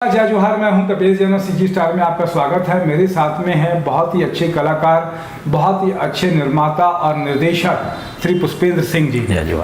जय जोहार, मैं हूं कपिल जैन और सीजी स्टार में आपका स्वागत है। मेरे साथ में है बहुत ही अच्छे कलाकार, बहुत ही अच्छे निर्माता और निर्देशक श्री पुष्पेंद्र सिंह जी।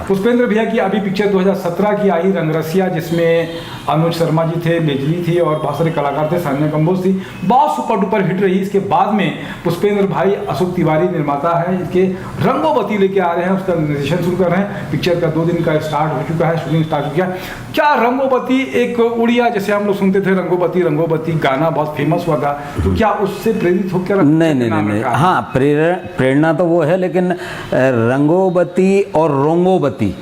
पुष्पेंद्र भैया की अभी पिक्चर 2017 की आई रंगरसिया, जिसमें अनुज शर्मा जी थे, लेजली थी और बहुत सारे कलाकार थे, सान्या कंबोज थी। बहुत सुपर डुपर हिट रही। इसके बाद में पुष्पेंद्र भाई अशोक तिवारी निर्माता है, इसके रंगोबती लेके आ रहे हैं, उसका निर्देशन शुरू कर रहे हैं। पिक्चर का 2 दिन का स्टार्ट हो चुका है, शूटिंग स्टार्ट हो गया। क्या रंगोबती एक उड़िया, जैसे हम लोग सुनते थे रंगोबती रंगोबती गाना बहुत फेमस हुआ था, तो क्या उससे प्रेरित होकर? नहीं, हाँ, प्रेरणा तो वो है, लेकिन रंगोबती और रोंगोबती,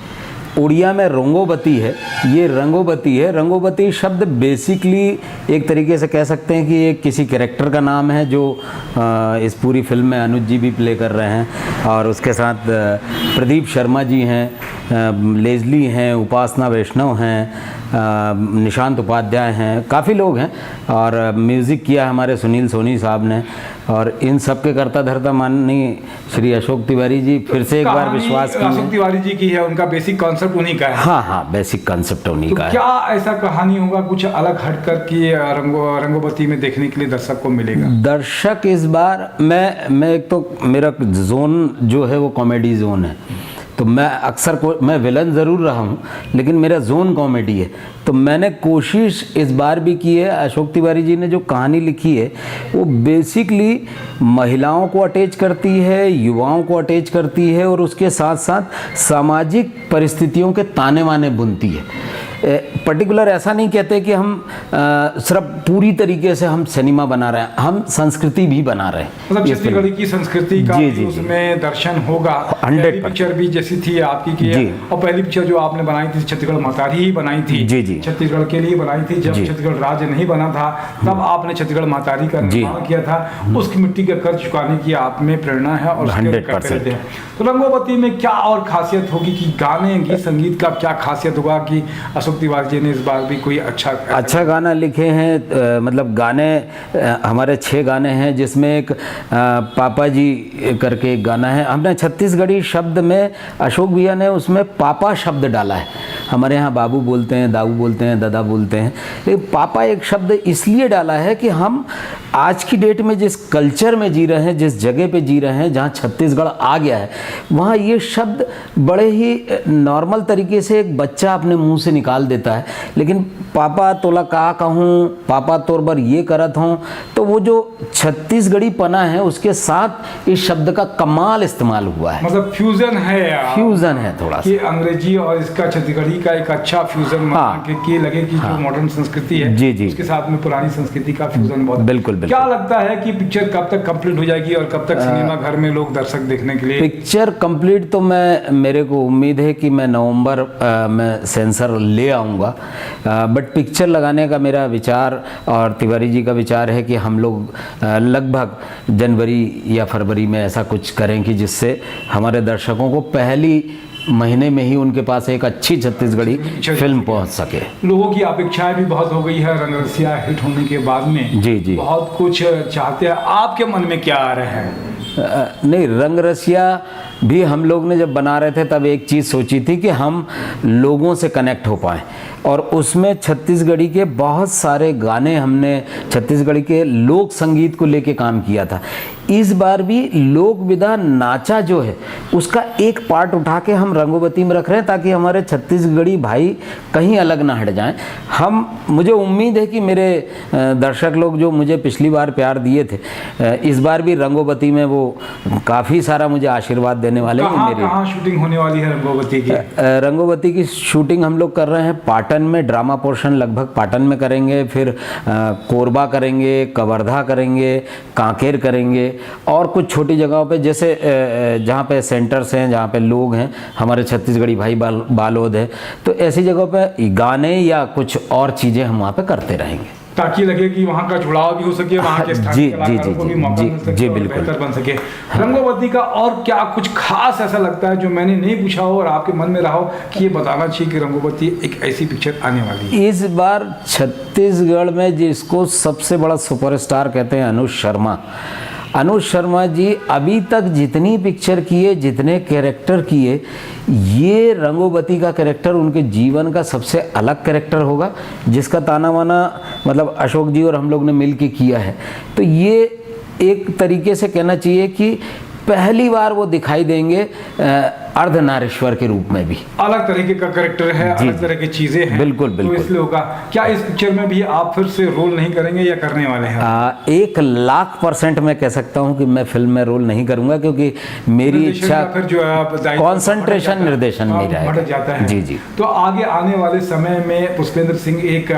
उड़िया में रोंगोबती है, ये रंगोबती है। रंगोबती शब्द बेसिकली एक तरीके से कह सकते हैं कि ये किसी कैरेक्टर का नाम है जो इस पूरी फिल्म में अनुज जी भी प्ले कर रहे हैं और उसके साथ प्रदीप शर्मा जी हैं, लेजली हैं, उपासना वैष्णव हैं, निशांत उपाध्याय हैं, काफ़ी लोग हैं। और म्यूज़िक किया हमारे सुनील सोनी साहब ने, और इन सब के करता धरता माननीय श्री अशोक तिवारी जी फिर से एक बार विश्वास की। अशोक तिवारी जी की है, उनका बेसिक कॉन्सेप्ट उन्हीं का है। हाँ, बेसिक कॉन्सेप्ट उन्हीं का है। क्या ऐसा कहानी होगा कुछ अलग हटकर कि रंगोबती में देखने के लिए दर्शक को मिलेगा? दर्शक इस बार मैं एक तो मेरा जोन जो है वो कॉमेडी जोन है, तो मैं विलन ज़रूर रहा हूँ, लेकिन मेरा जोन कॉमेडी है। तो मैंने कोशिश इस बार भी की है। अशोक तिवारी जी ने जो कहानी लिखी है वो बेसिकली महिलाओं को अटैच करती है, युवाओं को अटैच करती है, और उसके साथ साथ सामाजिक परिस्थितियों के ताने वाने बुनती है। पर्टिकुलर ऐसा नहीं कहते कि हम सिर्फ पूरी तरीके से हम सिनेमा बना रहे हैं, हम संस्कृति भी बना रहे हैं। मतलब छत्तीसगढ़ की संस्कृति का जी, उसमें दर्शन होगा। 100% पिक्चर भी जैसी थी आपकी की है, और पहली पिक्चर जो आपने बनाई थी छत्तीसगढ़ महतारी ही बनाई थी। जी, छत्तीसगढ़ के लिए बनाई थी। जब छत्तीसगढ़ राज्य नहीं बना था तब आपने छत्तीसगढ़ महतारी का निर्माण किया था। उसकी मिट्टी का कर्ज चुकाने की आप में प्रेरणा है और 100%। तो रंगोबती में क्या और खासियत होगी कि गाने गीत संगीत का क्या खासियत होगा कि अशोक तिवारी जी ने इस बार भी कोई अच्छा गाना लिखे हैं? मतलब गाने हमारे 6 गाने हैं, जिसमें एक पापा जी करके एक गाना है। हमने छत्तीसगढ़ी शब्द में अशोक भैया ने उसमें पापा शब्द डाला है। हमारे यहाँ बाबू बोलते हैं, दाऊ बोलते हैं, दादा बोलते हैं, लेकिन पापा एक शब्द इसलिए डाला है कि हम आज की डेट में जिस कल्चर में जी रहे हैं, जिस जगह पे जी रहे हैं, जहाँ छत्तीसगढ़ आ गया है, वहाँ ये शब्द बड़े ही नॉर्मल तरीके से एक बच्चा अपने मुंह से निकाल देता है, लेकिन पापा तोला का कहूँ, पापा तोर बर ये करत हूँ, तो वो जो छत्तीसगढ़ी पना है उसके साथ इस शब्द का कमाल इस्तेमाल हुआ है। मतलब फ्यूजन है थोड़ा कि अंग्रेजी और इसका छत्तीसगढ़ी का एक अच्छा फ्यूजन। हाँ, कि लगे कि जो मॉडर्न संस्कृति है जी, उसके साथ में पुरानी संस्कृति का फ्यूजन बहुत। बिल्कुल। क्या लगता है कि पिक्चर कब तक कंप्लीट हो जाएगी और कब तक सिनेमा घर में लोग दर्शक देखने के लिए? पिक्चर कंप्लीट तो मेरे को उम्मीद है कि मैं नवंबर में सेंसर ले आऊँगा, बट पिक्चर लगाने का मेरा विचार और तिवारी जी का विचार है कि हम लोग लगभग जनवरी या फरवरी में ऐसा कुछ करें कि जिससे हमारे दर्शकों को पहली महीने में ही उनके पास एक अच्छी छत्तीसगढ़ी फिल्म पहुंच सके। लोगों की अपेक्षाएं भी बहुत हो गई है रंगरसिया हिट होने के बाद में। जी, बहुत कुछ चाहते हैं। आपके मन में क्या आ रहा है? नहीं, रंगरसिया भी हम लोग ने जब बना रहे थे तब एक चीज़ सोची थी कि हम लोगों से कनेक्ट हो पाएँ, और उसमें छत्तीसगढ़ी के बहुत सारे गाने, हमने छत्तीसगढ़ी के लोक संगीत को लेके काम किया था। इस बार भी लोक विधा नाचा जो है उसका एक पार्ट उठा के हम रंगोबती में रख रहे हैं, ताकि हमारे छत्तीसगढ़ी भाई कहीं अलग ना हट जाएं। मुझे उम्मीद है कि मेरे दर्शक लोग जो मुझे पिछली बार प्यार दिए थे, इस बार भी रंगोबती में वो काफ़ी सारा मुझे आशीर्वाद देने वाले हैं। कहाँ शूटिंग होने वाली है रंगोबती की? रंगोबती की शूटिंग हम लोग कर रहे हैं पाटन में। ड्रामा पोर्शन लगभग पाटन में करेंगे, फिर कोरबा करेंगे, कवर्धा करेंगे, कांकेर करेंगे, और कुछ छोटी जगहों पे जैसे जहाँ पे सेंटर्स हैं, जहाँ पे लोग हैं हमारे छत्तीसगढ़ी भाई बालोद है, तो ऐसी जगहों पे गाने या कुछ और चीज़ें हम वहाँ पे करते रहेंगे, ताकि लगे कि वहाँ का जुड़ाव भी हो सके, वहाँ के स्थानीय कलाकारों को भी मौका मिल सके और बेहतर बन सके। रंगोबती का और क्या कुछ खास ऐसा लगता है जो मैंने नहीं पूछा हो और आपके मन में रहा हो कि ये बताना चाहिए कि रंगोबती एक ऐसी पिक्चर आने वाली है? इस बार छत्तीसगढ़ में जिसको सबसे बड़ा सुपरस्टार कहते हैं अनुज शर्मा, अनुज शर्मा जी अभी तक जितनी पिक्चर किए, जितने कैरेक्टर किए, ये रंगोबती का कैरेक्टर उनके जीवन का सबसे अलग कैरेक्टर होगा, जिसका ताना वाना मतलब अशोक जी और हम लोग ने मिल के किया है। तो ये एक तरीके से कहना चाहिए कि पहली बार वो दिखाई देंगे अर्धनारीश्वर के रूप में भी। अलग तरीके का कैरेक्टर है, अलग तरह की चीजें हैं। बिल्कुल बिल्कुल। तो इसलिए होगा। क्या इस पिक्चर में भी आप फिर से रोल नहीं करेंगे या करने वाले हैं? 1,00,000% मैं कह सकता हूं कि मैं फिल्म में रोल नहीं करूंगा, क्योंकि मेरी इच्छा फिर जो है कॉन्सेंट्रेशन निर्देशन नहीं रहेगा, भटक जाता है। जी जी। तो आगे आने वाले समय में पुष्पेंद्र सिंह एक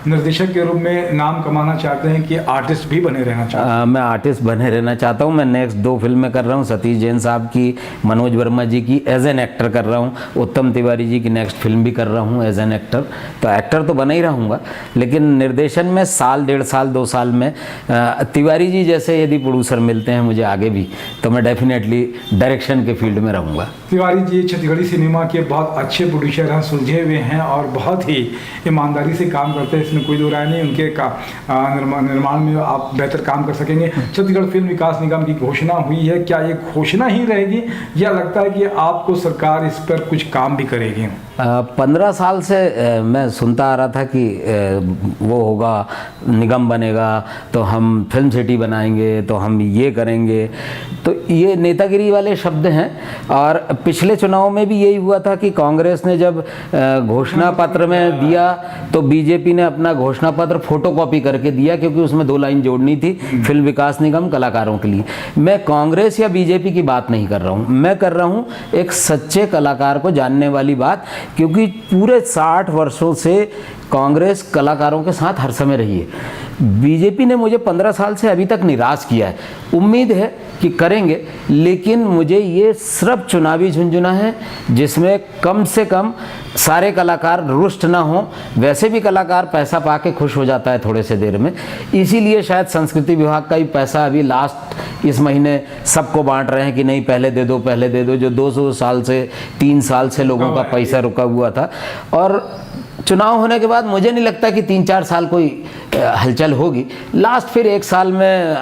निर्देशक के रूप में नाम कमाना चाहते हैं कि आर्टिस्ट भी बने रहना चाहते हैं? मैं आर्टिस्ट बने रहना चाहता हूं। मैं नेक्स्ट 2 फिल्में कर रहा हूं, सतीश जैन साहब की, मनोज वर्मा जी की एज एन एक्टर कर रहा हूं, उत्तम तिवारी जी की नेक्स्ट फिल्म भी कर रहा हूं एज एन एक्टर। तो एक्टर तो बना ही रहूँगा, लेकिन निर्देशन में साल, 1.5 साल, 2 साल में तिवारी जी जैसे यदि प्रोड्यूसर मिलते हैं मुझे आगे भी, तो मैं डेफिनेटली डायरेक्शन के फील्ड में रहूँगा। तिवारी जी छत्तीसगढ़ी सिनेमा के बहुत अच्छे प्रोड्यूसर हैं, सुलझे हुए हैं और बहुत ही ईमानदारी से काम करते हैं, इसमें कोई दो राय नहीं। उनके निर्माण में आप बेहतर काम कर सकेंगे। छत्तीसगढ़ फिल्म विकास निगम की घोषणा हुई है, क्या ये घोषणा ही रहेगी या लगता है कि आपको सरकार इस पर कुछ काम भी करेगी? 15 साल से मैं सुनता आ रहा था कि वो होगा, निगम बनेगा तो हम फिल्म सिटी बनाएंगे, तो हम ये करेंगे। तो ये नेतागिरी वाले शब्द हैं। और पिछले चुनाव में भी यही हुआ था कि कांग्रेस ने जब घोषणा पत्र में दिया तो बीजेपी ने अपना घोषणा पत्र फोटोकॉपी करके दिया, क्योंकि उसमें 2 लाइन जोड़नी थी, फिल्म विकास निगम कलाकारों के लिए। मैं कांग्रेस या बीजेपी की बात नहीं कर रहा हूँ, मैं कर रहा हूँ एक सच्चे कलाकार को जानने वाली बात, क्योंकि पूरे 60 वर्षों से कांग्रेस कलाकारों के साथ हर समय रही है। बीजेपी ने मुझे 15 साल से अभी तक निराश किया है। उम्मीद है कि करेंगे, लेकिन मुझे ये सिर्फ चुनावी झुंझुना है जिसमें कम से कम सारे कलाकार रुष्ट ना हो। वैसे भी कलाकार पैसा पाके खुश हो जाता है थोड़े से देर में, इसीलिए शायद संस्कृति विभाग का ही पैसा अभी लास्ट इस महीने सबको बांट रहे हैं कि नहीं पहले दे दो, पहले दे दो, जो 200 साल से 3 साल से लोगों का पैसा रुका हुआ था। और चुनाव होने के बाद मुझे नहीं लगता कि 3-4 साल कोई हलचल होगी। लास्ट फिर 1 साल में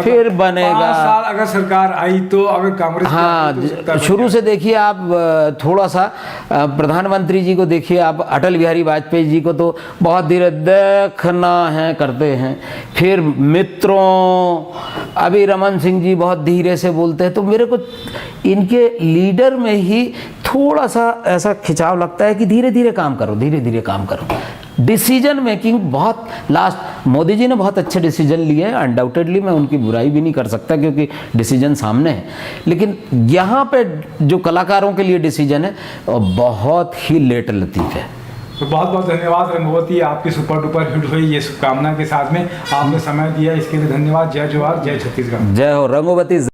फिर बनेगा 5 साल अगर सरकार आई तो, अगर कांग्रेस हाँ, शुरू से देखिए आप, थोड़ा सा प्रधानमंत्री जी को देखिए आप, अटल बिहारी वाजपेयी जी को तो बहुत धीरे देखना है करते हैं, फिर मित्रों अभी रमन सिंह जी बहुत धीरे से बोलते हैं। तो मेरे को इनके लीडर में ही थोड़ा सा ऐसा खिंचाव लगता है कि धीरे धीरे काम करो, धीरे धीरे काम करो। डिसीजन मेकिंग बहुत लास्ट, मोदी जी ने बहुत अच्छे डिसीजन लिए हैं, अनडाउटेडली मैं उनकी बुराई भी नहीं कर सकता क्योंकि डिसीजन सामने है, लेकिन यहाँ पे जो कलाकारों के लिए डिसीजन है वो बहुत ही लेट लतीफ़ है। तो बहुत बहुत धन्यवाद रंगोवती, आपकी सुपर डुपर हिट हुई ये शुभकामना के साथ में आपने समय दिया, इसके लिए धन्यवाद। जय जवाहर, जय छत्तीसगढ़। जय हो रंगोवती।